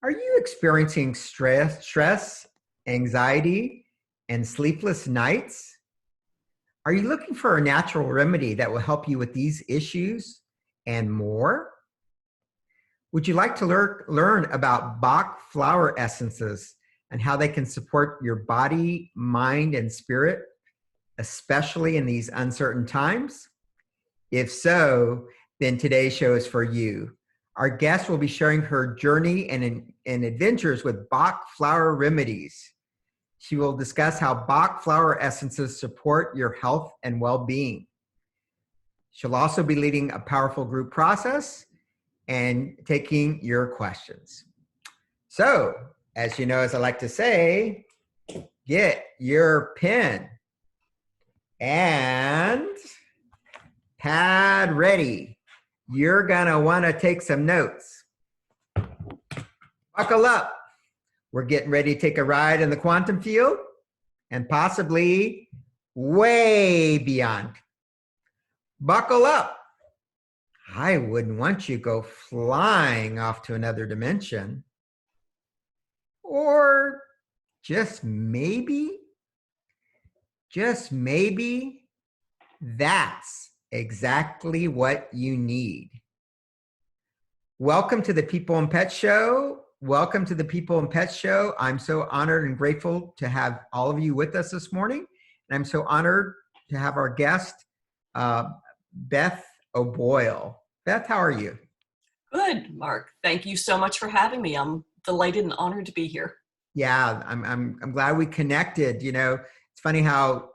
Are you experiencing stress, anxiety, and sleepless nights? Are you looking for a natural remedy that will help you with these issues and more? Would you like to learn about Bach Flower Essences and how they can support your body, mind, and spirit, especially in these uncertain times? If so, then today's show is for you. Our guest will be sharing her journey and adventures with Bach Flower Remedies. She will discuss how Bach Flower Essences support your health and well-being. She'll also be leading a powerful group process and taking your questions. So, as you know, as I like to say, get your pen and pad ready. You're gonna wanna take some notes. Buckle up. We're getting ready to take a ride in the quantum field and possibly way beyond. Buckle up. I wouldn't want you to go flying off to another dimension. Or just maybe, that's exactly what you need. Welcome to the People and Pets Show. Welcome to the People and Pets Show. I'm so honored and grateful to have all of you with us this morning. And I'm so honored to have our guest, Beth O'Boyle. Beth, how are you? Good, Mark. Thank you so much for having me. I'm delighted and honored to be here. Yeah, I'm glad we connected. You know, it's funny how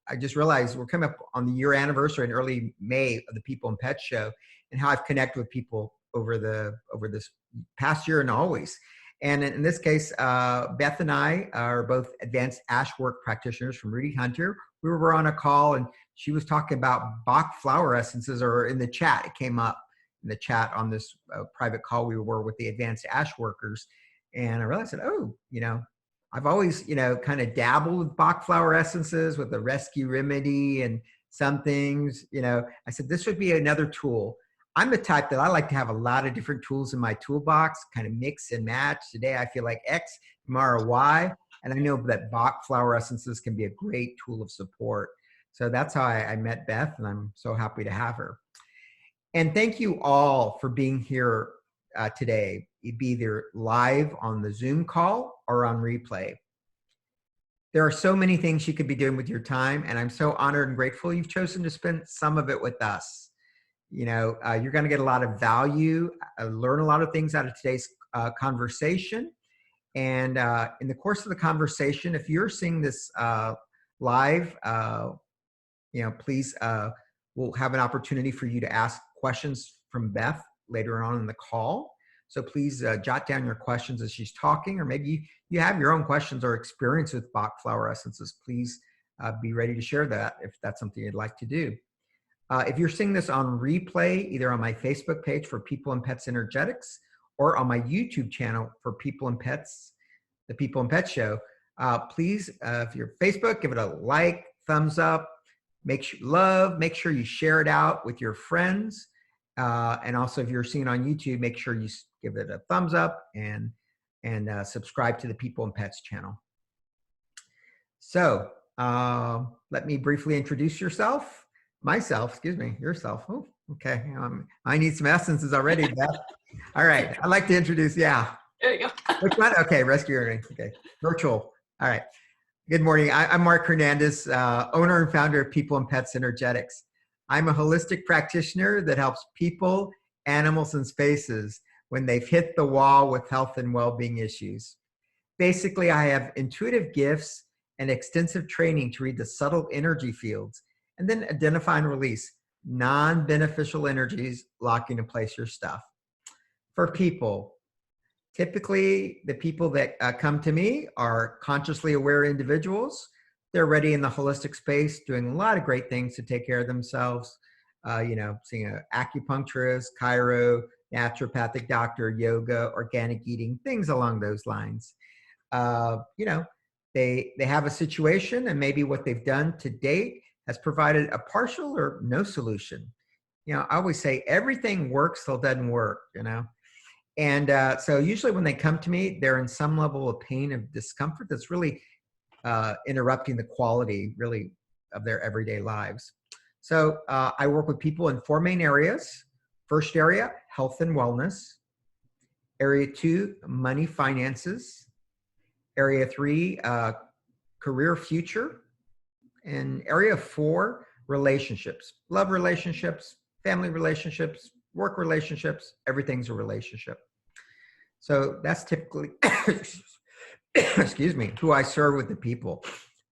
I just realized we're coming up on the year anniversary in early May of the People and Pets Show, and how I've connected with people over this past year and always. And in this case, Beth and I are both Advanced AshWork Practitioners from Rudy Hunter. We were on a call and she was talking about Bach Flower Essences, or in the chat, it came up in the chat on this private call we were with the Advanced AshWorkers. And I realized that, I've always, kind of dabbled with Bach Flower Essences, with the rescue remedy and some things, I said, this would be another tool. I'm the type that I like to have a lot of different tools in my toolbox, kind of mix and match. Today I feel like X, tomorrow Y. And I know that Bach Flower Essences can be a great tool of support. So that's how I met Beth, and I'm so happy to have her. And thank you all for being here today, be either live on the Zoom call or on replay. There are so many things you could be doing with your time, and I'm so honored and grateful you've chosen to spend some of it with us. You're going to get a lot of value, learn a lot of things out of today's conversation. And in the course of the conversation, if you're seeing this live, please, we'll have an opportunity for you to ask questions from Beth later on in the call. So please jot down your questions as she's talking, or maybe you have your own questions or experience with Bach Flower Essences. Please be ready to share that if that's something you'd like to do. If you're seeing this on replay, either on my Facebook page for People and Pets Energetics, or on my YouTube channel for People and Pets, the People and Pets Show, please, if you're Facebook, give it a like, thumbs up, make sure you share it out with your friends. And also if you're seeing it on YouTube, make sure you give it a thumbs up and subscribe to the People and Pets channel. So let me briefly introduce yourself. Yourself. Oh, okay. I need some essences already, Beth. All right. I'd like to introduce, There you go. Which one? Okay, rescue. Okay, virtual. All right. Good morning. I'm Mark Hernandez, owner and founder of People and Pets Energetics. I'm a holistic practitioner that helps people, animals, and spaces when they've hit the wall with health and well-being issues. Basically, I have intuitive gifts and extensive training to read the subtle energy fields and then identify and release non-beneficial energies locking in place your stuff. For people, typically the people that come to me are consciously aware individuals. They're already in the holistic space, doing a lot of great things to take care of themselves. Seeing an acupuncturist, chiro, naturopathic doctor, yoga, organic eating, things along those lines. They have a situation, and maybe what they've done to date has provided a partial or no solution. I always say everything works till it doesn't work, And so usually when they come to me, they're in some level of pain of discomfort that's really interrupting the quality really of their everyday lives. So I work with people in 4 main areas. First area, health and wellness. Area 2, money, finances. Area 3, career, future. And area 4, relationships, love relationships, family relationships, work relationships, everything's a relationship. So that's typically, excuse me, who I serve with the people.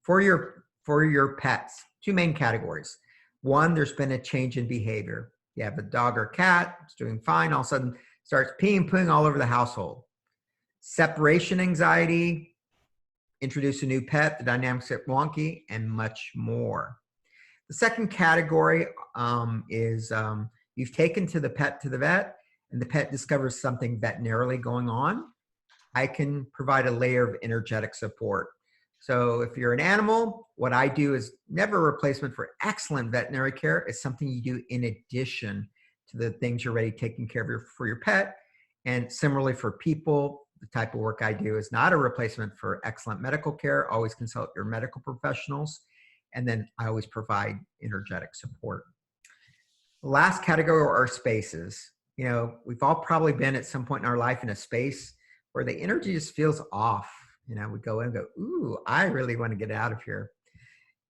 For your pets, 2 main categories. One, there's been a change in behavior. You have a dog or cat, it's doing fine, all of a sudden starts peeing and pooing all over the household. Separation anxiety, introduce a new pet, the dynamics get wonky, and much more. The second category is you've taken the pet to the vet, and the pet discovers something veterinarily going on. I can provide a layer of energetic support. So if you're an animal, what I do is never a replacement for excellent veterinary care. It's something you do in addition to the things you're already taking care of for your pet. And similarly for people, the type of work I do is not a replacement for excellent medical care. Always consult your medical professionals. And then I always provide energetic support. The last category are spaces. You know, we've all probably been at some point in our life in a space where the energy just feels off. You know, we go in and go, ooh, I really want to get out of here.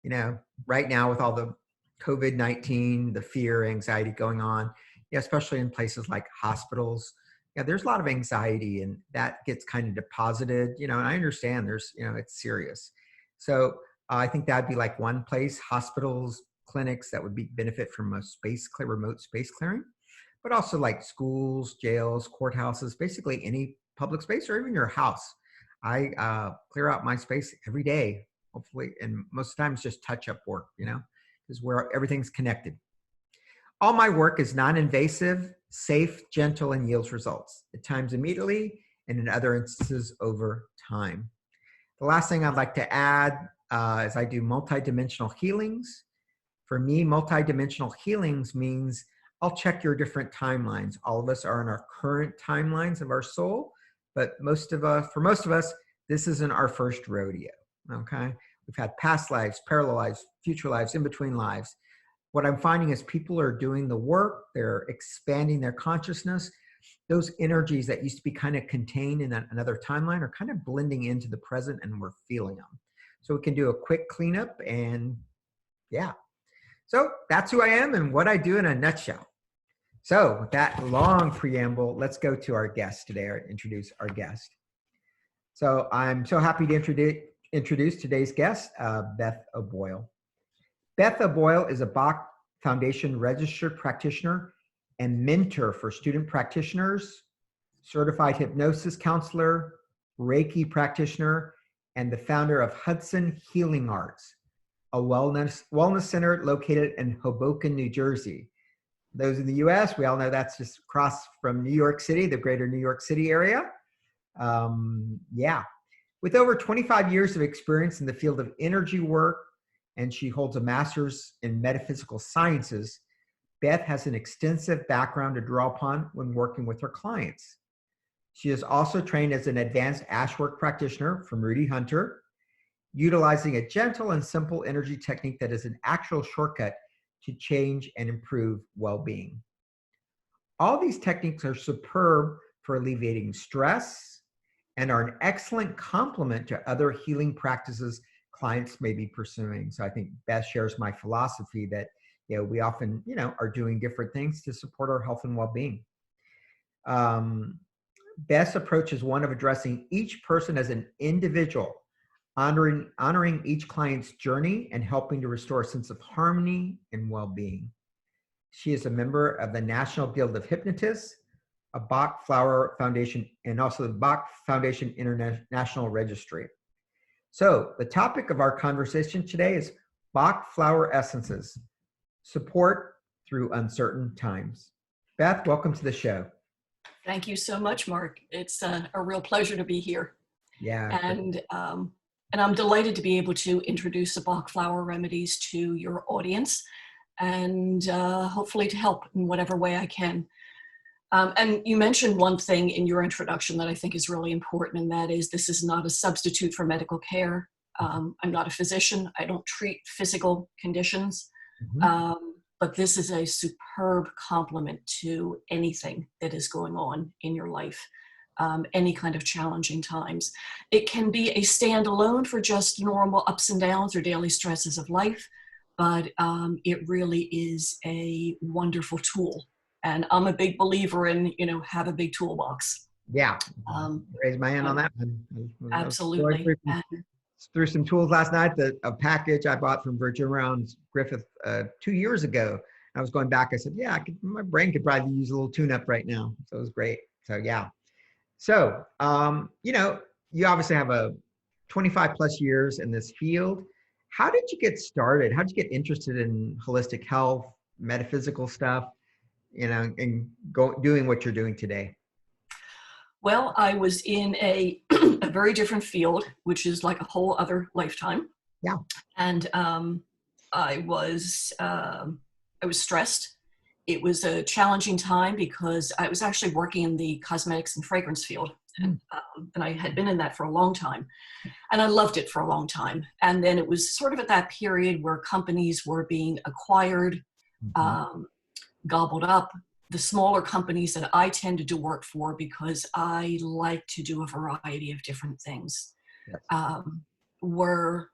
You know, right now with all the COVID-19, the fear, anxiety going on, especially in places like hospitals, there's a lot of anxiety and that gets kind of deposited, and I understand there's, it's serious. So I think that'd be like one place, hospitals, clinics that would benefit from a remote space clearing, but also like schools, jails, courthouses, basically any public space or even your house. I clear out my space every day, hopefully, and most of the time it's just touch-up work, because where everything's connected. All my work is non-invasive, safe, gentle, and yields results, at times immediately, and in other instances over time. The last thing I'd like to add is I do multidimensional healings. For me, multidimensional healings means I'll check your different timelines. All of us are in our current timelines of our soul, but for most of us, this isn't our first rodeo, okay? We've had past lives, parallel lives, future lives, in-between lives. What I'm finding is people are doing the work, they're expanding their consciousness. Those energies that used to be kind of contained in another timeline are kind of blending into the present and we're feeling them. So we can do a quick cleanup and yeah. So that's who I am and what I do in a nutshell. So with that long preamble, let's go to our guest today, or introduce our guest. So I'm so happy to introduce today's guest, Beth O'Boyle. Beth O'Boyle is a Bach Foundation registered practitioner and mentor for student practitioners, certified hypnosis counselor, Reiki practitioner, and the founder of Hudson Healing Arts, a wellness center located in Hoboken, New Jersey. Those in the US, we all know that's just across from New York City, the greater New York City area. Yeah. With over 25 years of experience in the field of energy work, and she holds a master's in Metaphysical Sciences, Beth has an extensive background to draw upon when working with her clients. She is also trained as an Advanced AshWork Practitioner from Rudy Hunter, utilizing a gentle and simple energy technique that is an actual shortcut to change and improve well-being. All these techniques are superb for alleviating stress and are an excellent complement to other healing practices clients may be pursuing. So I think Beth shares my philosophy that we often are doing different things to support our health and well-being. Beth's approach is one of addressing each person as an individual, honoring each client's journey and helping to restore a sense of harmony and well-being. She is a member of the National Guild of Hypnotists, a Bach Flower Foundation, and also the Bach Foundation International Registry. So the topic of our conversation today is Bach Flower Essences, support through uncertain times. Beth, welcome to the show. Thank you so much, Mark. It's a real pleasure to be here. Yeah. And I'm delighted to be able to introduce the Bach Flower Remedies to your audience and hopefully to help in whatever way I can. And you mentioned one thing in your introduction that I think is really important, and that is this is not a substitute for medical care. I'm not a physician. I don't treat physical conditions. Mhm. But this is a superb complement to anything that is going on in your life, any kind of challenging times. It can be a standalone for just normal ups and downs or daily stresses of life, but it really is a wonderful tool. And I'm a big believer in, have a big toolbox. Yeah. Um, Raise my hand on and that one. I was going absolutely. through some tools last night, a package I bought from Virgin Rounds Griffith 2 years ago. I was going back. I said, yeah, my brain could probably use a little tune up right now. So it was great. So yeah. So, you obviously have a 25 plus years in this field. How did you get started? How did you get interested in holistic health, metaphysical stuff, and doing what you're doing today? Well, I was in a, a very different field, which is like a whole other lifetime. Yeah. And I was stressed. It was a challenging time because I was actually working in the cosmetics and fragrance field, and I had been in that for a long time, and I loved it for a long time. And then it was sort of at that period where companies were being acquired, Mhm. gobbled up. The smaller companies that I tended to work for, because I like to do a variety of different things, Yes. were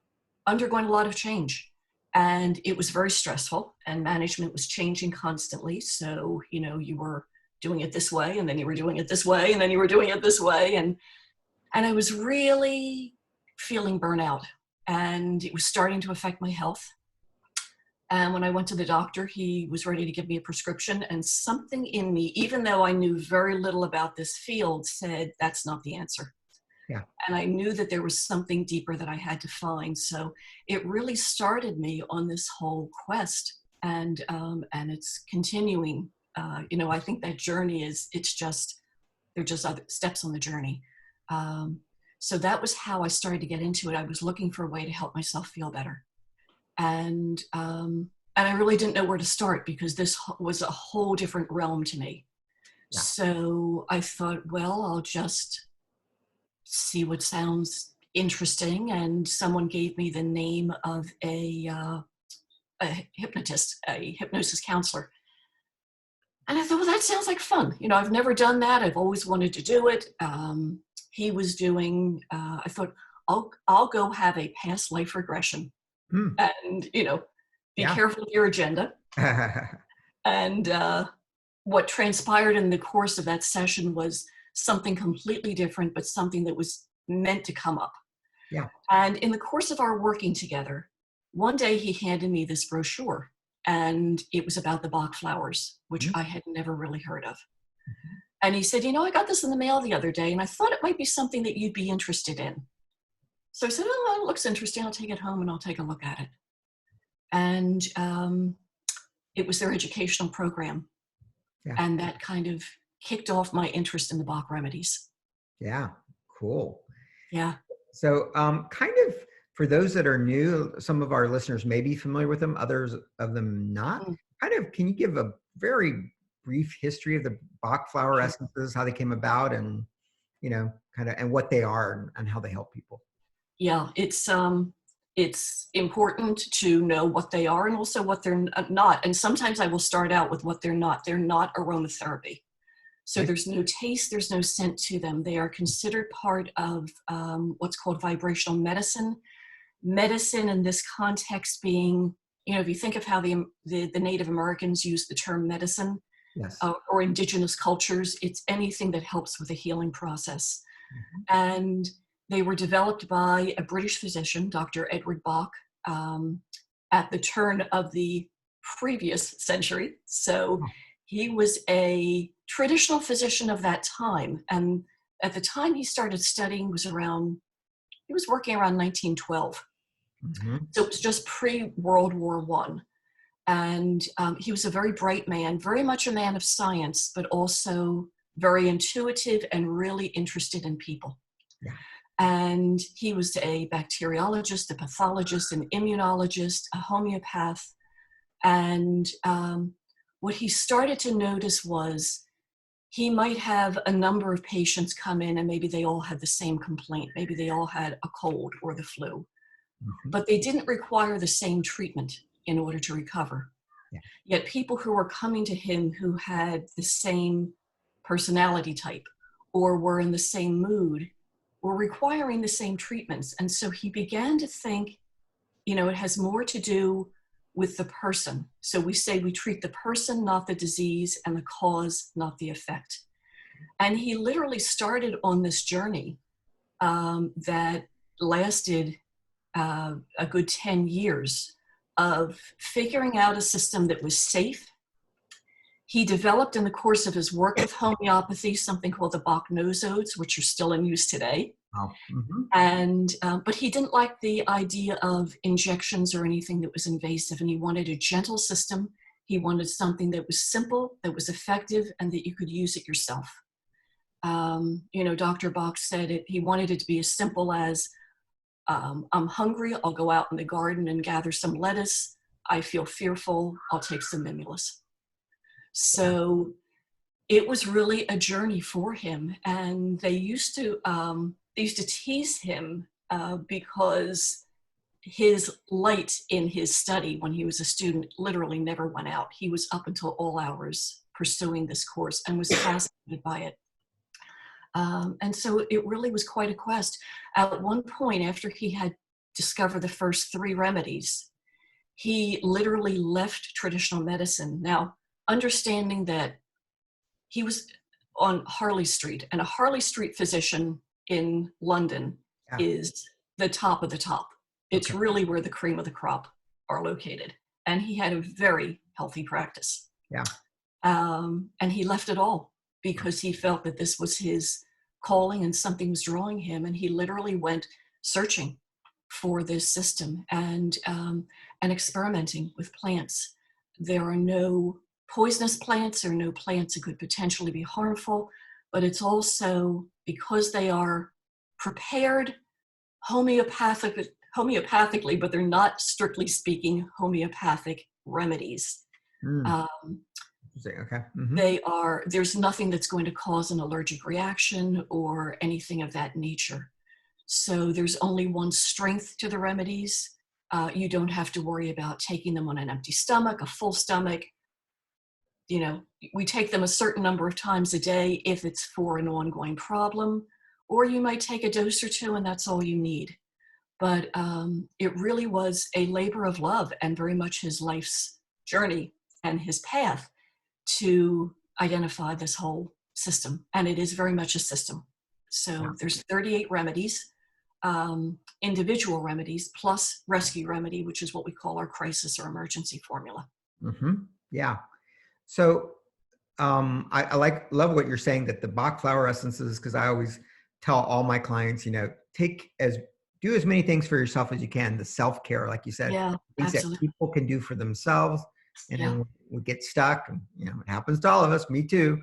undergoing a lot of change. And it was very stressful, and management was changing constantly. So, you were doing it this way, and then you were doing it this way, and then you were doing it this way. And I was really feeling burnout, and it was starting to affect my health. And when I went to the doctor, he was ready to give me a prescription, and something in me, even though I knew very little about this field, said that's not the answer. Yeah. And I knew that there was something deeper that I had to find. So it really started me on this whole quest, and it's continuing. I think that journey they're just other steps on the journey. So that was how I started to get into it. I was looking for a way to help myself feel better. And I really didn't know where to start, because this was a whole different realm to me. Yeah. So I thought, well, I'll just see what sounds interesting. And someone gave me the name of a hypnotist, a hypnosis counselor. And I thought, well, that sounds like fun. I've never done that. I've always wanted to do it. He was doing, I thought, I'll go have a past life regression, Hmm. and, be Yeah. careful of your agenda. And what transpired in the course of that session was something completely different, but something that was meant to come up. Yeah. And in the course of our working together, one day he handed me this brochure, and it was about the Bach flowers, which Mhm. I had never really heard of. Mhm. And he said, I got this in the mail the other day, and I thought it might be something that you'd be interested in. So I said, oh, it looks interesting. I'll take it home and I'll take a look at it. And it was their educational program. Yeah. And that kind of kicked off my interest in the Bach remedies. Yeah. Cool. Yeah. So, kind of for those that are new, some of our listeners may be familiar with them, others of them not. Mm, Kind of, can you give a very brief history of the Bach Flower sure. Essences, how they came about, and kind of, and what they are and how they help people? Yeah. It's important to know what they are and also what they're not. And sometimes I will start out with what they're not. They're not aromatherapy. So Okay. there's no taste, there's no scent to them. They are considered part of what's called vibrational medicine. Medicine in this context being, if you think of how the Native Americans use the term medicine, Yes. or indigenous cultures, it's anything that helps with the healing process. Mhm. And they were developed by a British physician, Dr. Edward Bach, at the turn of the previous century. So Oh. he was a traditional physician of that time. And at the time he started studying he was working around 1912. Mhm. So it was just pre-World War I. And he was a very bright man, very much a man of science, but also very intuitive and really interested in people. Yeah. And he was a bacteriologist, a pathologist, an immunologist, a homeopath. And what he started to notice was he might have a number of patients come in and maybe they all had the same complaint. Maybe they all had a cold or the flu, but they didn't require the same treatment in order to recover. Yeah. Yet people who were coming to him who had the same personality type or were in the same mood were requiring the same treatments. And so he began to think, it has more to do with the person. So we say we treat the person, not the disease, and the cause, not the effect. And he literally started on this journey that lasted a good 10 years of figuring out a system that was safe. He developed in the course of his work with homeopathy something called the Bach nosodes, which are still in use today. Wow. Mm-hmm. And but he didn't like the idea of injections or anything that was invasive, and he wanted a gentle system. He wanted something that was simple, that was effective, and that you could use it yourself. Dr. Bach said he wanted it to be as simple as, I'm hungry, I'll go out in the garden and gather some lettuce. I feel fearful, I'll take some mimulus. So it was really a journey for him. And they used to tease him because his light in his study when he was a student literally never went out. He was up until all hours pursuing this course and was fascinated by it. And so it really was quite a quest. At one point, after he had discovered the first 3 remedies, he literally left traditional medicine. Now, understanding that he was on Harley Street, and a Harley Street physician in London is the top of the top. It's really where the cream of the crop are located. And he had a very healthy practice. Yeah. And he left it all because he felt that this was his calling and something was drawing him. And he literally went searching for this system and experimenting with plants. There are no poisonous plants or no plants that could potentially be harmful, but it's also because they are prepared homeopathically, but they're not strictly speaking homeopathic remedies. Okay. Mm-hmm. There's nothing that's going to cause an allergic reaction or anything of that nature. So there's only one strength to the remedies. You don't have to worry about taking them on an empty stomach, a full stomach. We take them a certain number of times a day if it's for an ongoing problem, or you might take a dose or 2 and that's all you need. But it really was a labor of love and very much his life's journey and his path to identify this whole system. And it is very much a system. So there's 38 remedies, individual remedies, plus rescue remedy, which is what we call our crisis or emergency formula. Mm-hmm. Yeah. So I love what you're saying, that the Bach Flower Essences, because I always tell all my clients, do as many things for yourself as you can. The self-care, like you said, things absolutely. that people can do for themselves. And then we get stuck, and it happens to all of us, me too.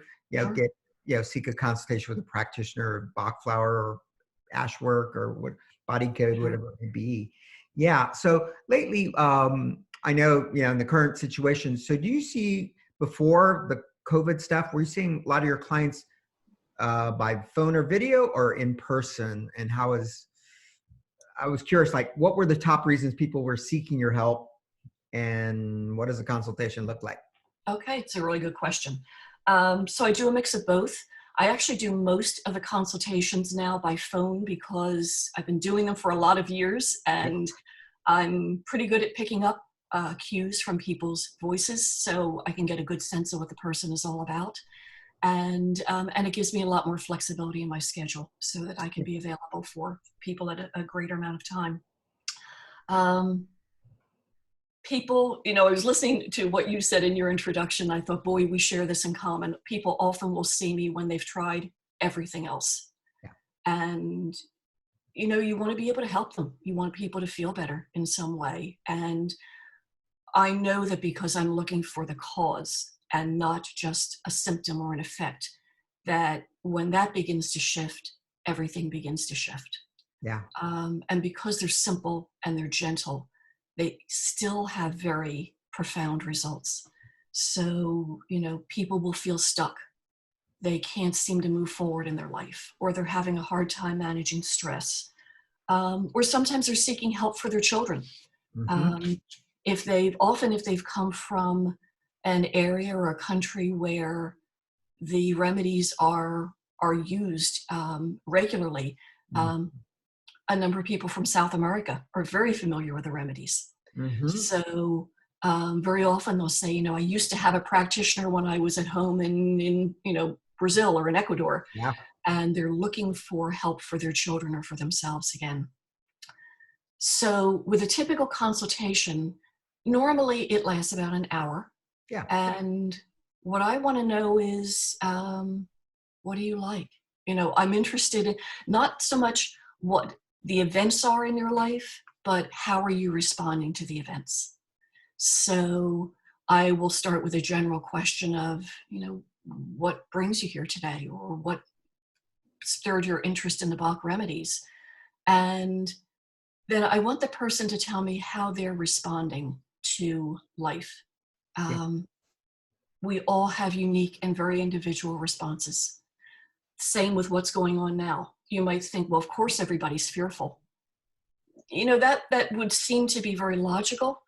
Seek a consultation with a practitioner, Bach Flower or AshWork or what body code, whatever it may be. Yeah. So lately, I know, in the current situation. So do you see, before the COVID stuff, were you seeing a lot of your clients by phone or video or in person? And I was curious, what were the top reasons people were seeking your help, and what does a consultation look like? Okay, it's a really good question. So I do a mix of both. I actually do most of the consultations now by phone because I've been doing them for a lot of years, and I'm pretty good at picking up cues from people's voices, so I can get a good sense of what the person is all about. And it gives me a lot more flexibility in my schedule so that I can be available for people at a greater amount of time. People, I was listening to what you said in your introduction. I thought, boy, we share this in common. People often will see me when they've tried everything else. Yeah. And, you want to be able to help them. You want people to feel better in some way. And I know that because I'm looking for the cause and not just a symptom or an effect, that when that begins to shift, everything begins to shift. Yeah. And because they're simple and they're gentle, they still have very profound results. So, people will feel stuck. they can't seem to move forward in their life, or they're having a hard time managing stress, or sometimes they're seeking help for their children. Mm-hmm. If they've come from an area or a country where the remedies are used regularly, a number of people from South America are very familiar with the remedies. Mm-hmm. So very often they'll say, I used to have a practitioner when I was at home in Brazil or in Ecuador, Yeah. and they're looking for help for their children or for themselves again. So with a typical consultation, normally it lasts about an hour. Yeah. And what I want to know is, what do you like? I'm interested in not so much what the events are in your life, but how are you responding to the events? So I will start with a general question of, what brings you here today, or what stirred your interest in the Bach remedies? And then I want the person to tell me how they're responding to life. Yeah. We all have unique and very individual responses. Same with what's going on now. You might think, well, of course everybody's fearful. That would seem to be very logical.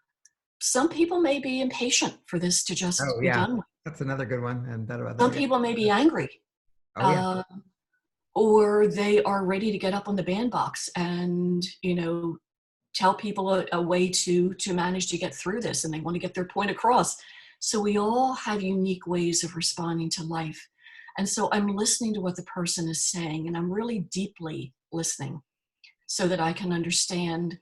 Some people may be impatient for this to just Oh, be yeah. done with. That's another good one. And that about Some that. people may be angry. Oh, yeah. Or they are ready to get up on the bandbox and, tell people a way to manage to get through this, and they want to get their point across. So we all have unique ways of responding to life. And so I'm listening to what the person is saying, and I'm really deeply listening so that I can understand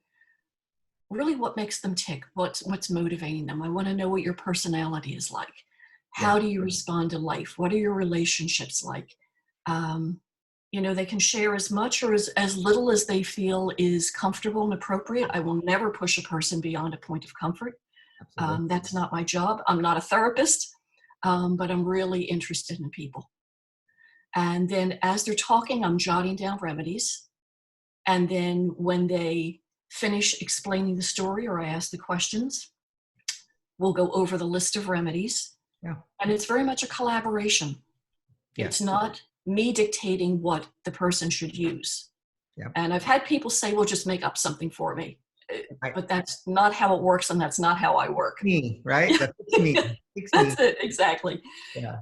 really what makes them tick, what's motivating them. I want to know what your personality is like. How do you respond to life? What are your relationships like? They can share as much or as little as they feel is comfortable and appropriate. I will never push a person beyond a point of comfort. That's not my job. I'm not a therapist, but I'm really interested in people. And then as they're talking, I'm jotting down remedies. And then when they finish explaining the story or I ask the questions, we'll go over the list of remedies. Yeah. And it's very much a collaboration. Yeah. It's not me dictating what the person should use. Yeah. And I've had people say, well, just make up something for me. Right. But that's not how it works, and that's not how I work. Me, right? That's me. That's it, exactly. Yeah.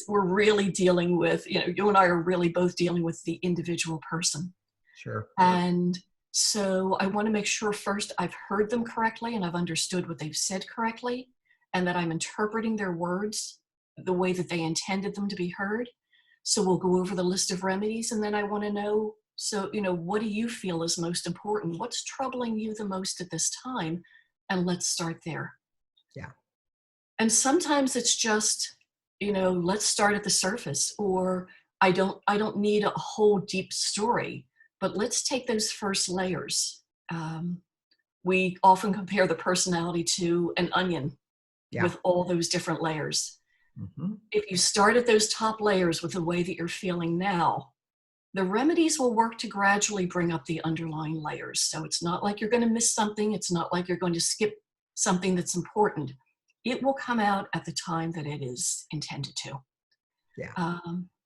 We're really dealing with, you and I are really both dealing with the individual person. Sure. And so I want to make sure first I've heard them correctly and I've understood what they've said correctly, and that I'm interpreting their words the way that they intended them to be heard. So we'll go over the list of remedies, and then I want to know, so, what do you feel is most important? What's troubling you the most at this time? And let's start there. Yeah. And sometimes it's just, let's start at the surface, or I don't need a whole deep story, but let's take those first layers. We often compare the personality to an onion with all those different layers. Mm-hmm. If you start at those top layers with the way that you're feeling now, the remedies will work to gradually bring up the underlying layers. So it's not like you're going to miss something. It's not like you're going to skip something that's important. It will come out at the time that it is intended to. Yeah.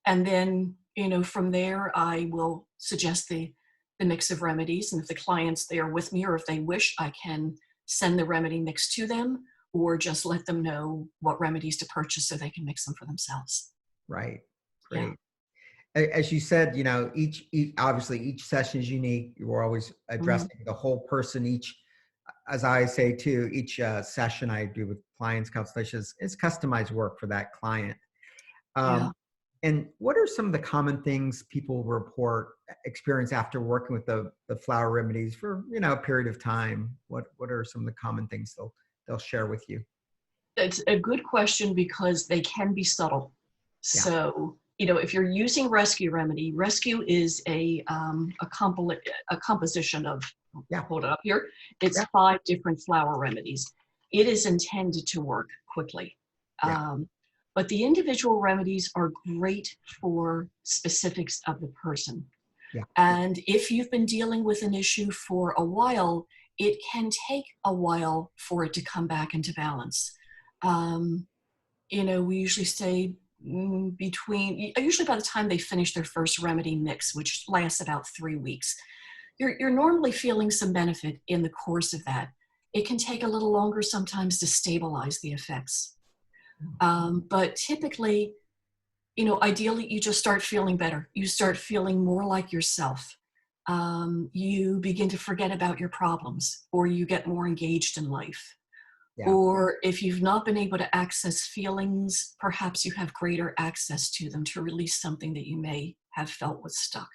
And then, from there, I will suggest the mix of remedies. And if the client's there with me, or if they wish, I can send the remedy mix to them, or just let them know what remedies to purchase so they can mix them for themselves. Right. Great. Yeah. As you said, each obviously each session is unique. We're always addressing the whole person. As I say too, each session I do with clients, consultations, is customized work for that client. And what are some of the common things people experience after working with the flower remedies for a period of time? What are some of the common things they'll share with you? It's a good question because they can be subtle. Yeah. So, if you're using rescue remedy, rescue is a composition of, hold it up here. It's 5 different flower remedies. It is intended to work quickly. But the individual remedies are great for specifics of the person. Yeah. And if you've been dealing with an issue for a while, it can take a while for it to come back into balance. We usually say usually by the time they finish their first remedy mix, which lasts about 3 weeks, you're normally feeling some benefit in the course of that. It can take a little longer sometimes to stabilize the effects. But typically, ideally, you just start feeling better. You start feeling more like yourself. You begin to forget about your problems, or you get more engaged in life. Yeah. Or if you've not been able to access feelings, perhaps you have greater access to them to release something that you may have felt was stuck.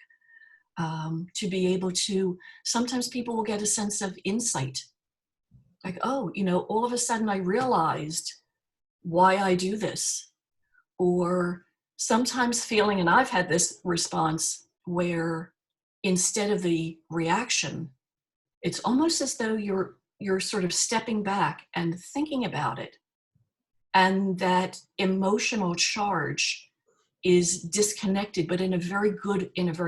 To be able to, sometimes people will get a sense of insight. Like, oh, all of a sudden I realized why I do this. Or sometimes feeling, and I've had this response where instead of the reaction, it's almost as though you're sort of stepping back and thinking about it. And that emotional charge is disconnected, but in a very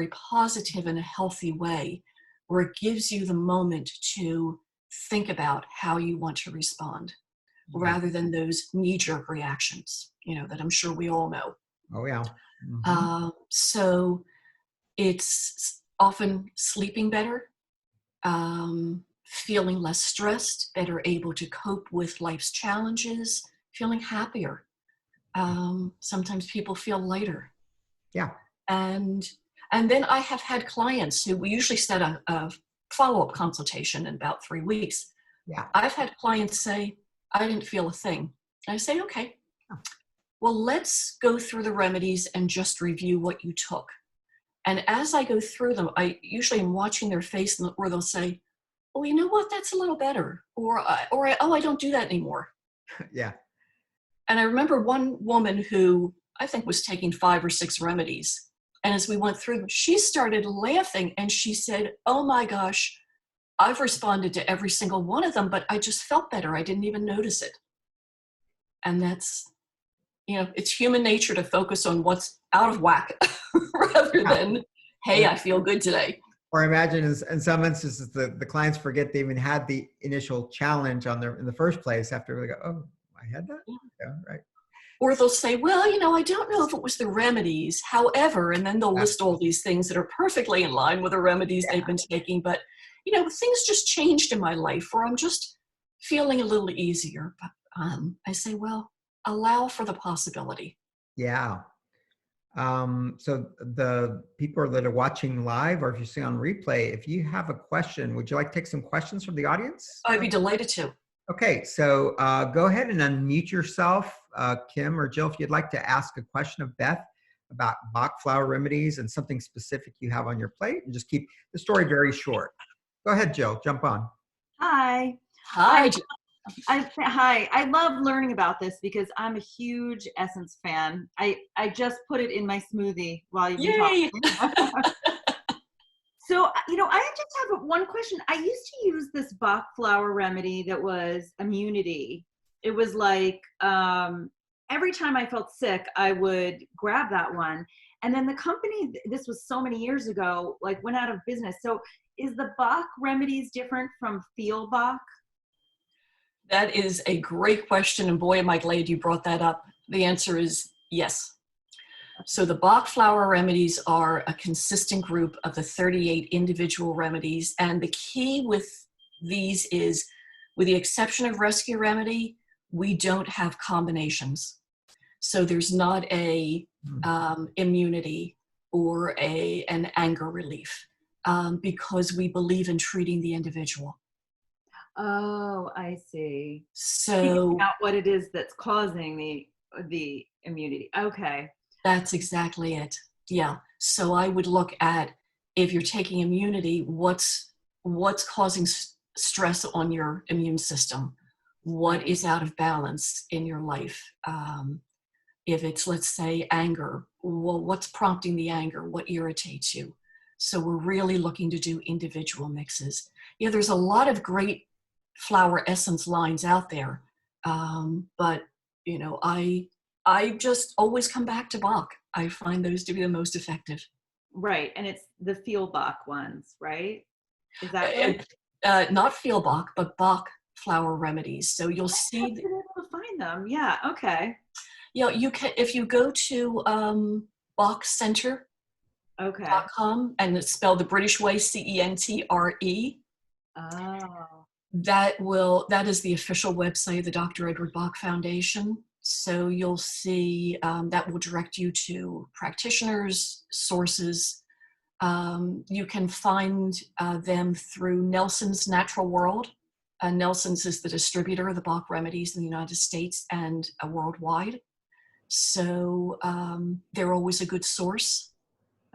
positive and a healthy way, where it gives you the moment to think about how you want to respond, rather than those knee-jerk reactions, that I'm sure we all know. Oh, yeah. Mm-hmm. So it's often sleeping better, feeling less stressed, better able to cope with life's challenges, feeling happier. Sometimes people feel lighter. Yeah. And then I have had clients who, we usually set a follow-up consultation in about 3 weeks. Yeah. I've had clients say, I didn't feel a thing. And I say, okay, well, let's go through the remedies and just review what you took. And as I go through them, I usually am watching their face where they'll say, oh, you know what, that's a little better. Or oh, I don't do that anymore. Yeah. And I remember one woman who I think was taking 5 or 6 remedies. And as we went through them, she started laughing and she said, oh my gosh, I've responded to every single one of them, but I just felt better. I didn't even notice it. And that's, it's human nature to focus on what's out of whack rather than, hey, I feel good today. Or imagine in some instances, the clients forget they even had the initial challenge in the first place after they go, oh, I had that? Yeah, right. Or they'll say, well, I don't know if it was the remedies. However, and then they'll list all these things that are perfectly in line with the remedies they've been taking. But, things just changed in my life, or I'm just feeling a little easier. But I say, well, allow for the possibility. Yeah. So the people that are watching live, or if you see on replay, if you have a question, would you like to take some questions from the audience? I'd be delighted to. Okay, so go ahead and unmute yourself, Kim or Jill, if you'd like to ask a question of Beth about Bach Flower Remedies and something specific you have on your plate, and just keep the story very short. Go ahead, Jill, jump on. Hi. Hi. Hi. I love learning about this because I'm a huge Essence fan. I just put it in my smoothie while you've been talking. So, I just have one question. I used to use this Bach Flower remedy that was immunity. It was like every time I felt sick, I would grab that one. And then the company, this was so many years ago, like went out of business. So is the Bach remedies different from Feel Bach? That is a great question. And boy, am I glad you brought that up. The answer is yes. So the Bach Flower Remedies are a consistent group of the 38 individual remedies. And the key with these is, with the exception of Rescue Remedy, we don't have combinations. So there's not a immunity or an anger relief, because we believe in treating the individual. Oh, I see. So figuring out what it is that's causing the immunity. Okay. That's exactly it. Yeah. So I would look at, if you're taking immunity, what's causing stress on your immune system? What is out of balance in your life? If it's, let's say, anger, well, what's prompting the anger? What irritates you? So we're really looking to do individual mixes. Yeah, there's a lot of great flower essence lines out there. But, I just always come back to Bach. I find those to be the most effective. Right. And it's the Feel Bach ones, right? Is that right? Not Feel Bach, but Bach Flower Remedies. So you'll see. I've been able to find them. Yeah. Okay. Yeah, you can, if you go to BachCenter.com, Okay. and it's spelled the British way, CENTRE. Oh. That is the official website of the Dr. Edward Bach Foundation. So you'll see that will direct you to practitioners, sources. You can find them through Nelson's Natural World. Nelson's is the distributor of the Bach Remedies in the United States and worldwide. So they're always a good source.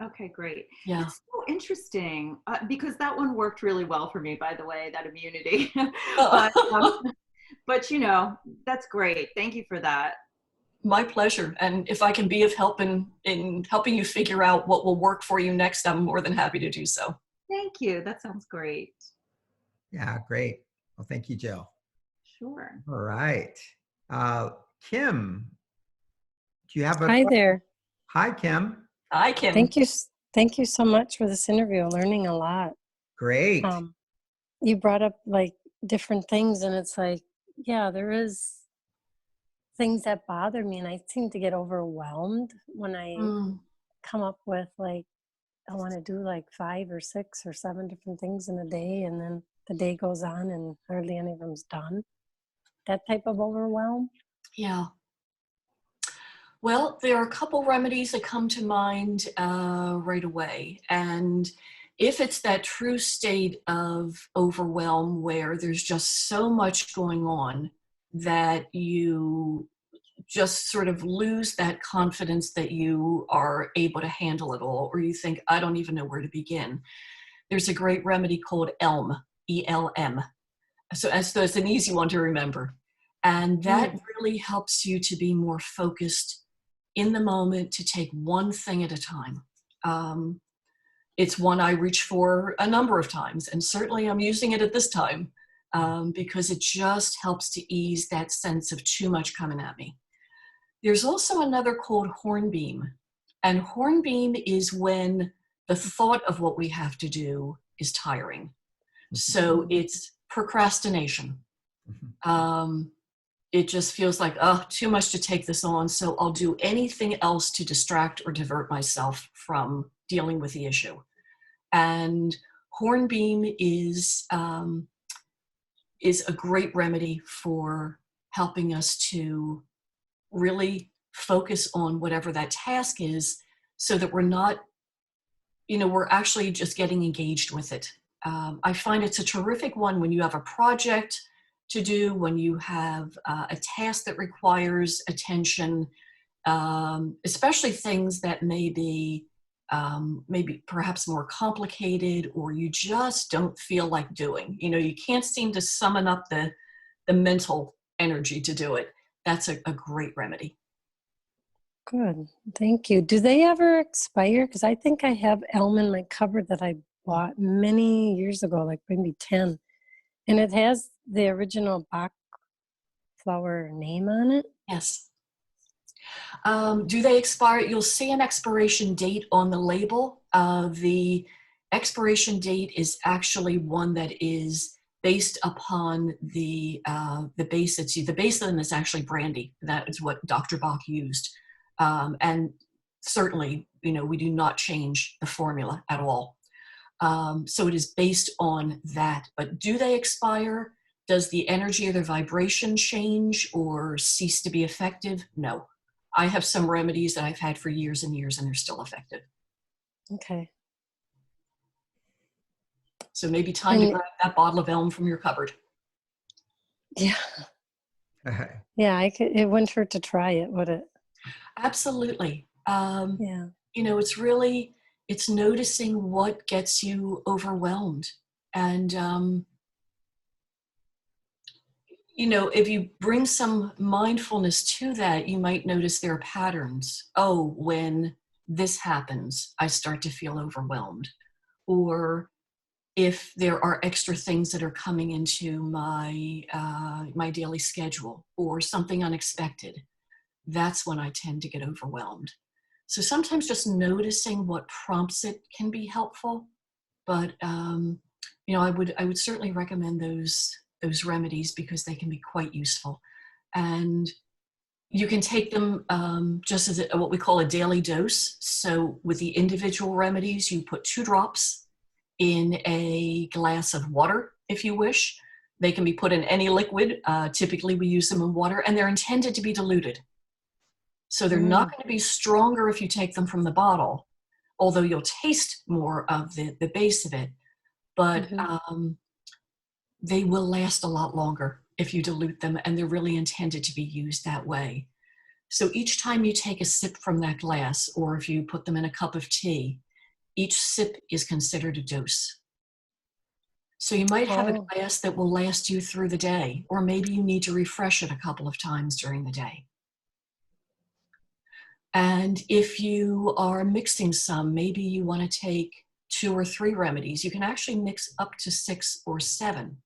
Okay, great. Yeah. That's so interesting because that one worked really well for me, by the way, that immunity. But you know, that's great. Thank you for that. My pleasure. And if I can be of help in helping you figure out what will work for you next, I'm more than happy to do so. Thank you. That sounds great. Yeah, great. Well, thank you, Jill. Sure. All right. Kim, do you have a... Hi there. Hi, Kim. Hi, Kim. Thank you so much for this interview. Learning a lot. Great. You brought up like different things, and it's like, yeah, there is things that bother me, and I seem to get overwhelmed when I come up with like, I want to do like 5 or 6 or 7 different things in a day, and then the day goes on and hardly any of them's done. That type of overwhelm. Yeah. Well, there are a couple remedies that come to mind right away. And if it's that true state of overwhelm where there's just so much going on that you just sort of lose that confidence that you are able to handle it all, or you think, I don't even know where to begin, there's a great remedy called ELM, E-L-M. So it's an easy one to remember. And that really helps you to be more focused in the moment, to take one thing at a time. It's one I reach for a number of times, and certainly I'm using it at this time because it just helps to ease that sense of too much coming at me. There's also another called Hornbeam, and Hornbeam is when the thought of what we have to do is tiring. So it's procrastination. It just feels like, oh, too much to take this on, so I'll do anything else to distract or divert myself from dealing with the issue. And Hornbeam is a great remedy for helping us to really focus on whatever that task is, so that we're not, we're actually just getting engaged with it. I find it's a terrific one when you have a project to do, when you have a task that requires attention, especially things that may be maybe perhaps more complicated, or you just don't feel like doing. You can't seem to summon up the mental energy to do it. That's a great remedy. Good. Thank you. Do they ever expire? Because I think I have elm in my cupboard that I bought many years ago, like maybe 10. And it has the original Bach Flower name on it? Yes. Do they expire? You'll see an expiration date on the label. The expiration date is actually one that is based upon the base. The base of them is actually brandy. That is what Dr. Bach used. And certainly, we do not change the formula at all. So it is based on that. But do they expire? Does the energy or the vibration change or cease to be effective? No. I have some remedies that I've had for years and years, and they're still effective. Okay. So maybe time to grab that bottle of elm from your cupboard. Yeah. Yeah, it wouldn't hurt to try it, would it? Absolutely. Yeah. It's noticing what gets you overwhelmed. And, if you bring some mindfulness to that, you might notice there are patterns. Oh, when this happens, I start to feel overwhelmed. Or if there are extra things that are coming into my daily schedule, or something unexpected, that's when I tend to get overwhelmed. So sometimes just noticing what prompts it can be helpful. But I would certainly recommend those remedies, because they can be quite useful. And You can take them just as what we call a daily dose. So with the individual remedies, you put 2 drops in a glass of water, if you wish. They can be put in any liquid. Typically, we use them in water, and they're intended to be diluted. So they're not going to be stronger if you take them from the bottle, although you'll taste more of the base of it. But they will last a lot longer if you dilute them, and they're really intended to be used that way. So each time you take a sip from that glass, or if you put them in a cup of tea, each sip is considered a dose. So you might have a glass that will last you through the day, or maybe you need to refresh it a couple of times during the day. And if you are mixing some, maybe you want to take 2 or 3 remedies. You can actually mix up to 6 or 7.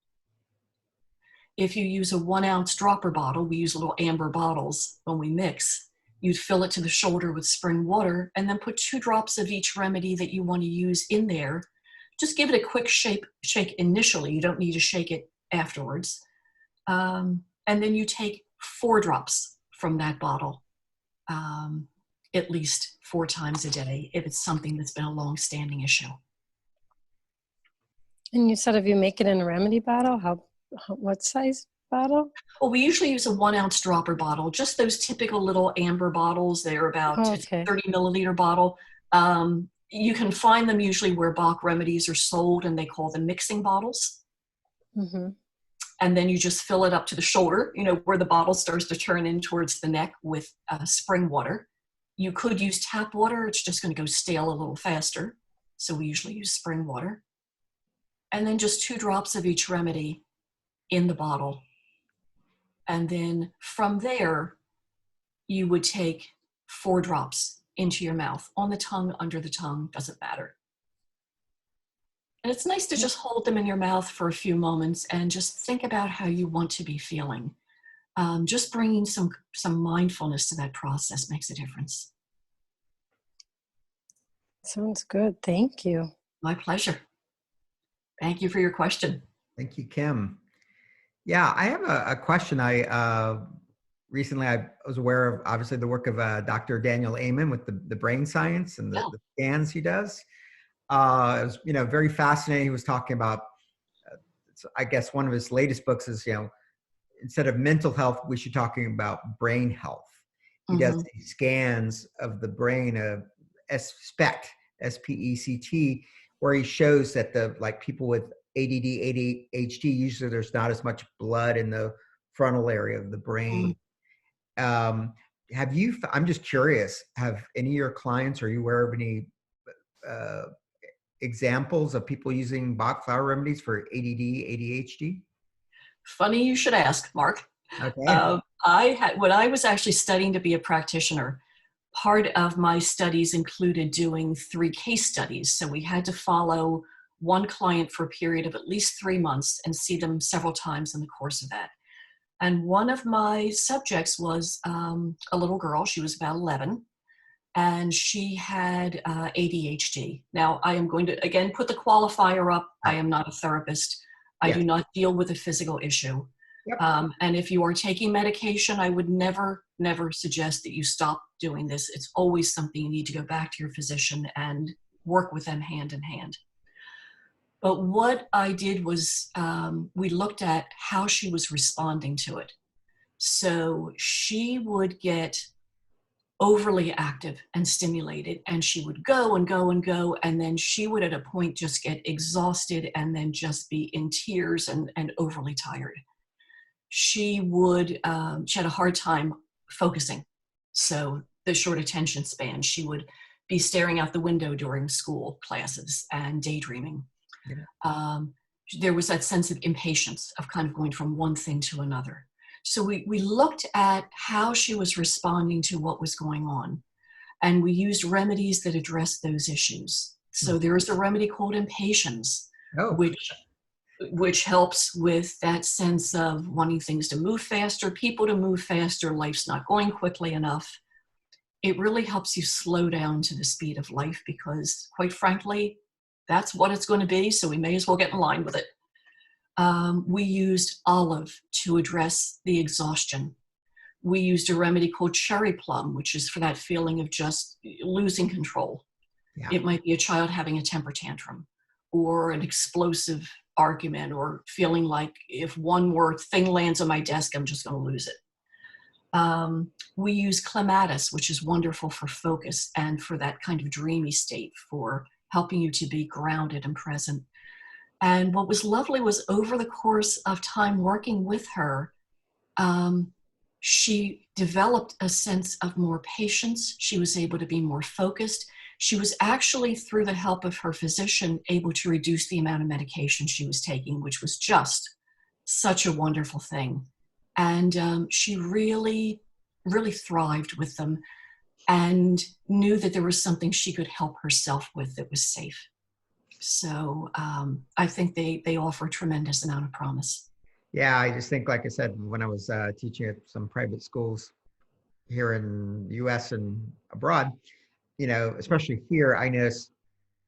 If you use a 1-ounce dropper bottle, we use little amber bottles when we mix, you'd fill it to the shoulder with spring water and then put 2 drops of each remedy that you want to use in there. Just give it a quick shake initially. You don't need to shake it afterwards. And then you take 4 drops from that bottle, at least 4 times a day, if it's something that's been a long-standing issue. And you said if you make it in a remedy bottle, what size bottle? Well, we usually use a 1-ounce dropper bottle, just those typical little amber bottles. They're about a 30 milliliter bottle. You can find them usually where Bach Remedies are sold, and they call them mixing bottles. And then you just fill it up to the shoulder, where the bottle starts to turn in towards the neck, with spring water. You could use tap water. It's just going to go stale a little faster. So we usually use spring water. And then just 2 drops of each remedy in the bottle. And then from there, you would take 4 drops into your mouth, on the tongue, under the tongue, doesn't matter. And it's nice to just hold them in your mouth for a few moments and just think about how you want to be feeling. Just bringing some mindfulness to that process makes a difference. Sounds good. Thank you. My pleasure. Thank you for your question. Thank you, Kim. Yeah, I have a question. Recently I was aware of, obviously, the work of Dr. Daniel Amen with the brain science and the scans he does. It was, very fascinating. He was talking about, I guess one of his latest books is, instead of mental health, we should be talking about brain health. He does these scans of the brain of SPECT, S-P-E-C-T, where he shows that people with ADD, ADHD, usually there's not as much blood in the frontal area of the brain. I'm just curious, have any of your clients, are you aware of any examples of people using Bach Flower Remedies for ADD, ADHD? Funny you should ask, Mark. Okay. When I was actually studying to be a practitioner, part of my studies included doing 3 case studies. So we had to follow one client for a period of at least 3 months and see them several times in the course of that. And one of my subjects was a little girl. She was about 11, and she had ADHD. Now, I am going to, again, put the qualifier up. I am not a therapist. I do not deal with a physical issue. And if you are taking medication, I would never suggest that you stop doing this. It's always something you need to go back to your physician and work with them hand in hand. But what I did was we looked at how she was responding to it. So she would get overly active and stimulated, and she would go and go and go, and then she would at a point just get exhausted and then just be in tears and overly tired. She had a hard time focusing. So the short attention span, she would be staring out the window during school classes and daydreaming. There was that sense of impatience of kind of going from one thing to another. So we looked at how she was responding to what was going on, and we used remedies that addressed those issues. So there is a remedy called impatience, which helps with that sense of wanting things to move faster, people to move faster, life's not going quickly enough. It really helps you slow down to the speed of life because, quite frankly, that's what it's going to be, so we may as well get in line with it. We used olive to address the exhaustion. We used a remedy called cherry plum, which is for that feeling of just losing control. Yeah. It might be a child having a temper tantrum or an explosive argument, or feeling like if one more thing lands on my desk, I'm just going to lose it. We use clematis, which is wonderful for focus and for that kind of dreamy state, for helping you to be grounded and present. And what was lovely was, over the course of time working with her, she developed a sense of more patience. She was able to be more focused. She was actually, through the help of her physician, able to reduce the amount of medication she was taking, which was just such a wonderful thing. And she really, really thrived with them, and knew that there was something she could help herself with that was safe. So I think they offer a tremendous amount of promise. Yeah, I just think, like I said, when I was teaching at some private schools here in the US and abroad, especially here, I noticed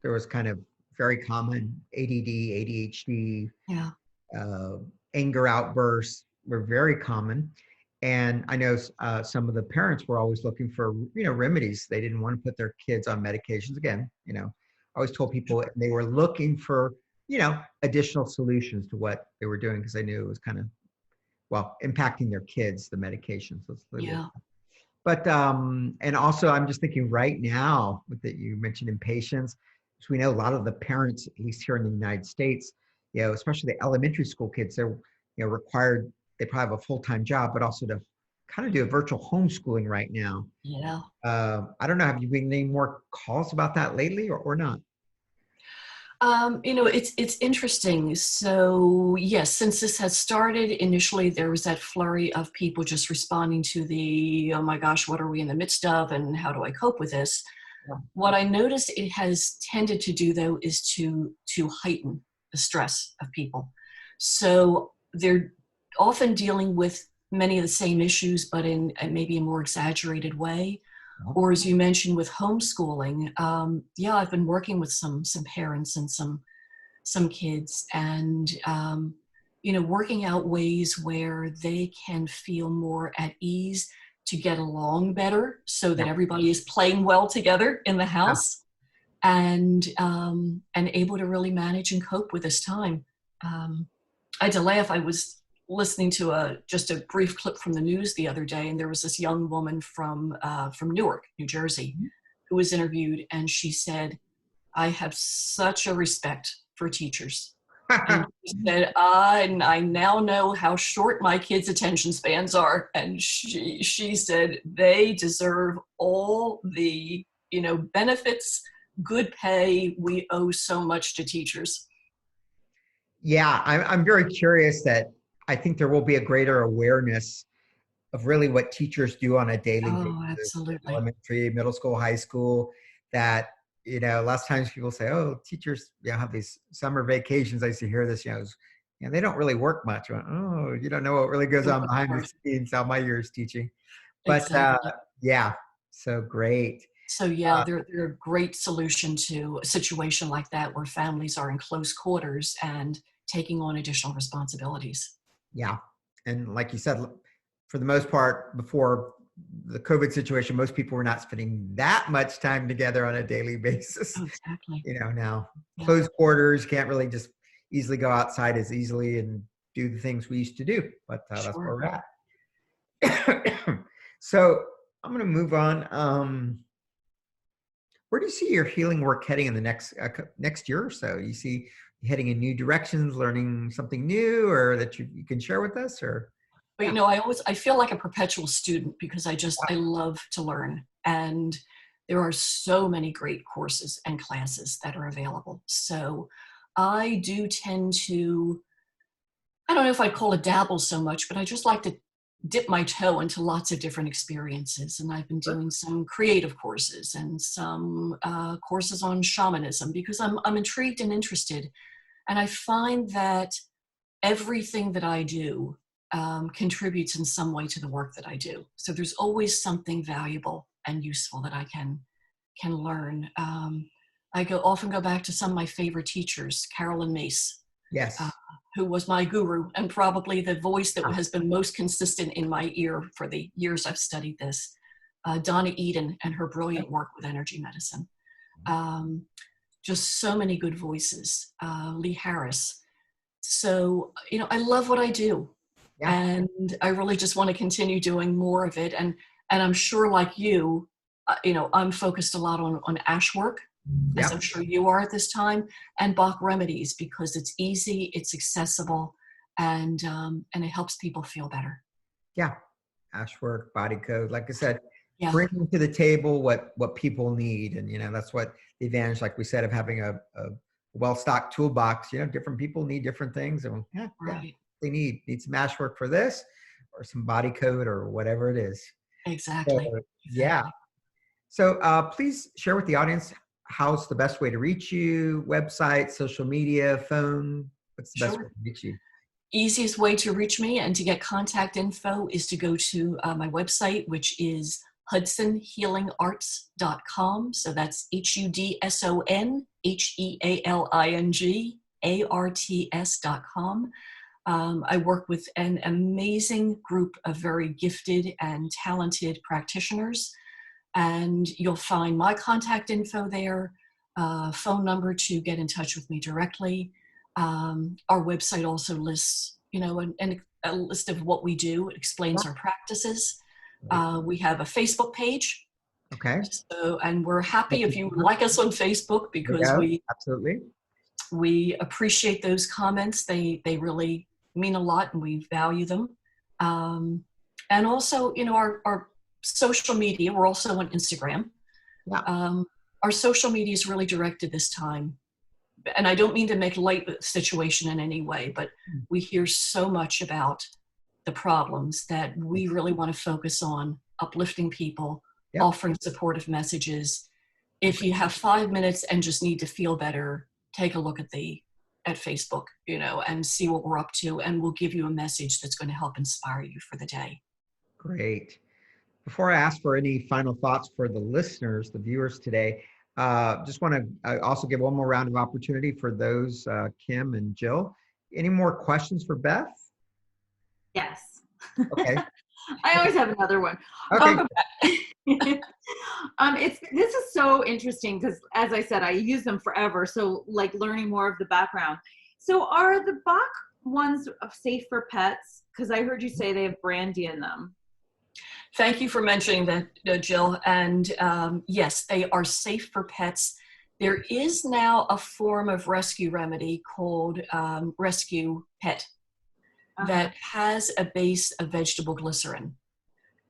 there was kind of very common ADD, ADHD, Yeah. anger outbursts were very common. And I know some of the parents were always looking for, remedies. They didn't want to put their kids on medications. Again, I always told people they were looking for, additional solutions to what they were doing, because I knew it was kind of, impacting their kids, the medications. Yeah. But, and also I'm just thinking right now that you mentioned impatience, because we know a lot of the parents, at least here in the United States, especially the elementary school kids, they're, required, they probably have a full-time job, but also to kind of do a virtual homeschooling right now. Yeah. I don't know, have you been getting any more calls about that lately or not? It's interesting. So yes, since this has started, initially there was that flurry of people just responding to the, oh my gosh, what are we in the midst of, and how do I cope with this? Yeah. What I noticed it has tended to do, though, is to heighten the stress of people. So they're often dealing with many of the same issues, but in maybe a more exaggerated way. Or, as you mentioned, with homeschooling, I've been working with some parents and some kids, and working out ways where they can feel more at ease to get along better, so that everybody is playing well together in the house, and able to really manage and cope with this time. I had to laugh. I was listening to just a brief clip from the news the other day, and there was this young woman from Newark, New Jersey, who was interviewed, and she said, "I have such a respect for teachers." And she said, I now know how short my kids' attention spans are. And she said, they deserve all the, benefits, good pay. We owe so much to teachers. Yeah, I'm very curious that I think there will be a greater awareness of really what teachers do on a daily basis. Absolutely. Elementary, middle school, high school, that, lots of times people say, oh, teachers, have these summer vacations. I used to hear this, they don't really work much. I went, oh, you don't know what really goes on behind the scenes, how my year's teaching. But exactly. So great. So they're a great solution to a situation like that, where families are in close quarters and taking on additional responsibilities. Yeah. And like you said, for the most part, before the COVID situation, most people were not spending that much time together on a daily basis. Oh, exactly. Now closed quarters, can't really just easily go outside as easily and do the things we used to do, but that's where we're at. So I'm going to move on. Where do you see your healing work heading in the next year or so? You see you heading in new directions, learning something new, or that you can share with us, or? But I feel like a perpetual student, because I love to learn, and there are so many great courses and classes that are available. So I do tend to, I don't know if I'd call it dabble so much, but I just like to dip my toe into lots of different experiences. And I've been doing some creative courses and some courses on shamanism, because I'm intrigued and interested. And I find that everything that I do contributes in some way to the work that I do. So there's always something valuable and useful that I can learn. I often go back to some of my favorite teachers, Carolyn Mace. Yes. who was my guru and probably the voice that has been most consistent in my ear for the years I've studied this. Donna Eden and her brilliant work with energy medicine. Just so many good voices. Lee Harris. So, I love what I do. Yeah. And I really just want to continue doing more of it. And I'm sure like you, I'm focused a lot on ash work, as I'm sure you are at this time, and Bach Remedies, because it's easy, it's accessible, and it helps people feel better. Yeah. Ash work, body code, like I said, bringing to the table what people need. And, that's what the advantage, like we said, of having a well-stocked toolbox. Different people need different things. And they need some ash work for this, or some body code, or whatever it is. Exactly. So, yeah. So please share with the audience, how's the best way to reach you? Website, social media, phone? What's the best way to reach you? Easiest way to reach me and to get contact info is to go to my website, which is hudsonhealingarts.com. So that's HUDSONHEALINGARTS.com. I work with an amazing group of very gifted and talented practitioners, and you'll find my contact info there, phone number to get in touch with me directly. Our website also lists, a list of what we do. It explains our practices. We have a Facebook page. Okay. So, and we're happy if you like us on Facebook, because we appreciate those comments. They really mean a lot, and we value them. And also, our social media, we're also on Instagram. Yeah. Our social media is really directed this time. And I don't mean to make light of the situation in any way, but we hear so much about the problems that we really want to focus on uplifting people, offering supportive messages. If you have 5 minutes and just need to feel better, take a look at Facebook, and see what we're up to, and we'll give you a message that's going to help inspire you for the day. Great. Before I ask for any final thoughts for the listeners, the viewers today, just want to also give one more round of opportunity for those, Kim and Jill. Any more questions for Beth? Yes. Okay. I always have another one. Okay. This is so interesting because, as I said, I use them forever. So, like, learning more of the background. So, are the Bach ones safe for pets? Because I heard you say they have brandy in them. Thank you for mentioning that, Jill. And yes, they are safe for pets. There is now a form of rescue remedy called Rescue Pet that has a base of vegetable glycerin.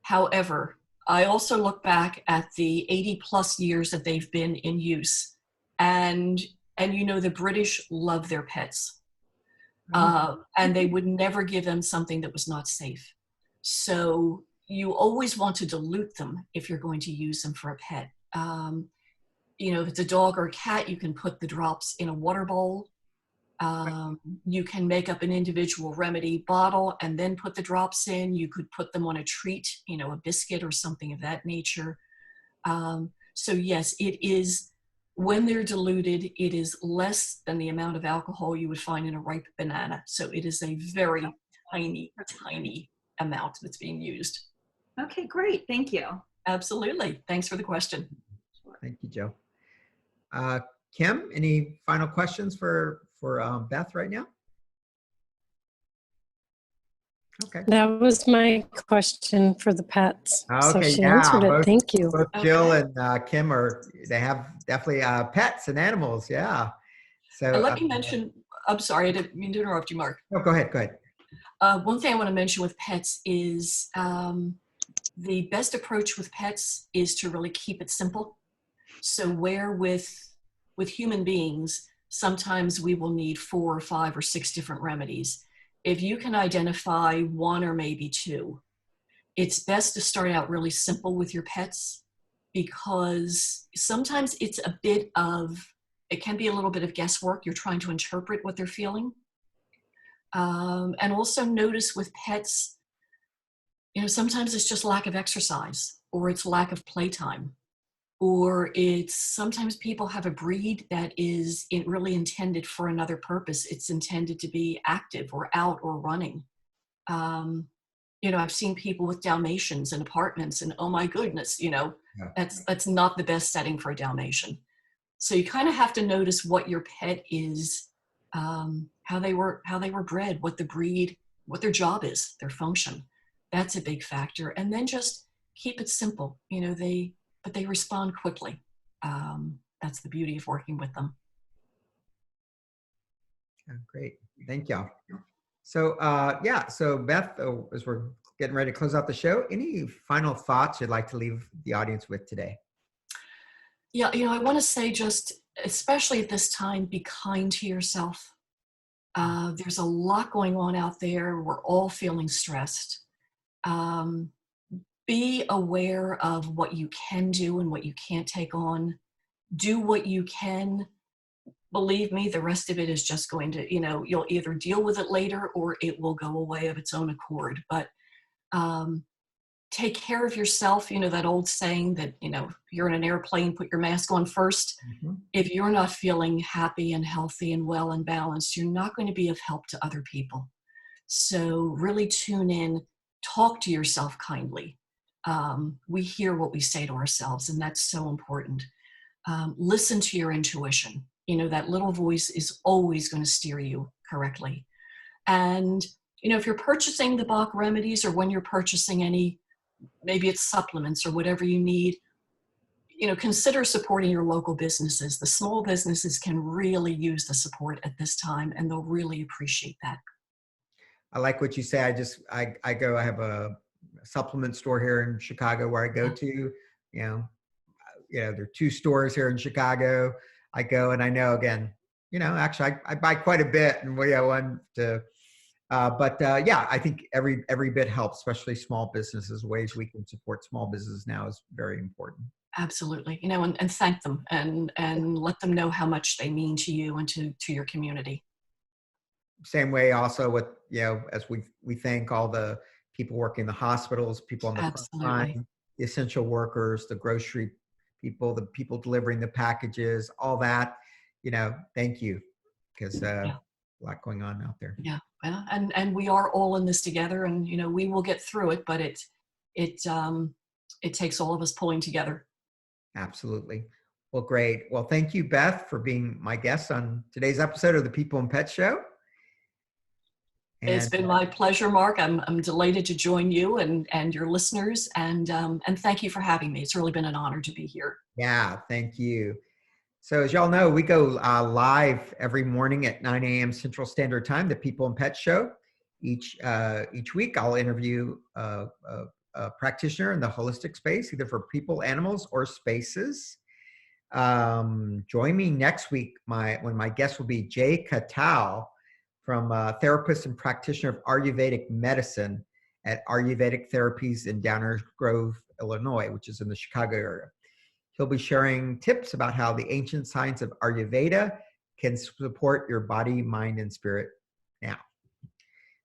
However, I also look back at the 80 plus years that they've been in use, and the British love their pets, and they would never give them something that was not safe. So you always want to dilute them if you're going to use them for a pet. If it's a dog or a cat, you can put the drops in a water bowl. You can make up an individual remedy bottle and then put the drops in. You could put them on a treat, a biscuit or something of that nature. So yes, it is, when they're diluted, it is less than the amount of alcohol you would find in a ripe banana. So it is a very tiny, tiny amount that's being used. Okay, great. Thank you. Absolutely. Thanks for the question. Thank you, Joe. Kim, any final questions for Beth right now? Okay. That was my question for the pets. Okay, so she answered it. Thank you. Both Jill and Kim they have definitely pets and animals. Yeah. So let me mention, I'm sorry, I didn't mean to interrupt you, Mark. No, go ahead. One thing I want to mention with pets is the best approach with pets is to really keep it simple. So where with human beings, sometimes we will need 4 or 5 or 6 different remedies. If you can identify 1 or maybe 2, it's best to start out really simple with your pets, because sometimes it can be a little bit of guesswork. You're trying to interpret what they're feeling. And also notice with pets, sometimes it's just lack of exercise or it's lack of playtime. or it's sometimes people have a breed that is really intended for another purpose. It's intended to be active or out or running. I've seen people with Dalmatians in apartments, and oh my goodness, that's not the best setting for a Dalmatian. So you kind of have to notice what your pet is, how they were bred, what the breed, what their job is, their function. That's a big factor. And then just keep it simple. But they respond quickly. That's the beauty of working with them. Great. Thank you. So, so Beth, as we're getting ready to close out the show, any final thoughts you'd like to leave the audience with today? Yeah, I want to say, just especially at this time, be kind to yourself. There's a lot going on out there. We're all feeling stressed. Be aware of what you can do and what you can't take on. Do what you can. Believe me, the rest of it is just going to, you'll either deal with it later or it will go away of its own accord. But take care of yourself. That old saying that, you're in an airplane, put your mask on first. Mm-hmm. If you're not feeling happy and healthy and well and balanced, you're not going to be of help to other people. So really tune in, talk to yourself kindly. We hear what we say to ourselves, and that's so important. Listen to your intuition. That little voice is always going to steer you correctly. And, if you're purchasing the Bach remedies, or when you're purchasing maybe it's supplements or whatever you need, consider supporting your local businesses. The small businesses can really use the support at this time, and they'll really appreciate that. I like what you say. I have a supplement store here in Chicago where I go to, there are 2 stores here in Chicago. I go, and I know, again, actually I buy quite a bit, and I think every bit helps, especially small businesses. Ways we can support small business now is very important. Absolutely. And thank them and let them know how much they mean to you and to your community. Same way also with, as we thank all the people working in the hospitals, people on the front line, the essential workers, the grocery people, the people delivering the packages, all that, thank you, because a lot going on out there. Yeah. Well, and we are all in this together, and, we will get through it, but it takes all of us pulling together. Absolutely. Well, great. Well, thank you, Beth, for being my guest on today's episode of the People and Pets Show. It's been my pleasure, Mark. I'm delighted to join you and your listeners, and thank you for having me. It's really been an honor to be here. Yeah, thank you. So as y'all know, we go live every morning at 9 a.m. Central Standard Time, the People and Pets Show. Each week, I'll interview a practitioner in the holistic space, either for people, animals, or spaces. Join me next week when my guest will be Jay Katal, from therapist and practitioner of Ayurvedic medicine at Ayurvedic Therapies in Downers Grove, Illinois, which is in the Chicago area. He'll be sharing tips about how the ancient science of Ayurveda can support your body, mind, and spirit now.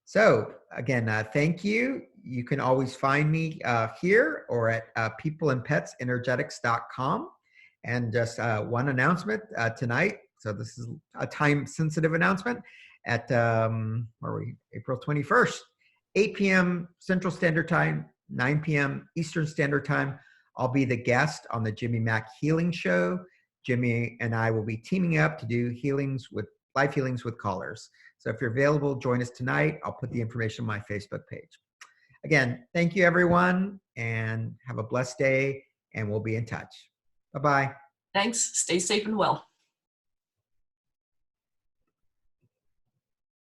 So again, thank you. You can always find me here or at peopleandpetsenergetics.com. And just one announcement tonight. So this is a time-sensitive announcement. At April 21st, 8 p.m. Central Standard Time, 9 p.m. Eastern Standard Time, I'll be the guest on the Jimmy Mack Healing Show. Jimmy and I will be teaming up to do live healings with callers. So if you're available, join us tonight. I'll put the information on my Facebook page. Again, thank you, everyone, and have a blessed day, and we'll be in touch. Bye-bye. Thanks. Stay safe and well.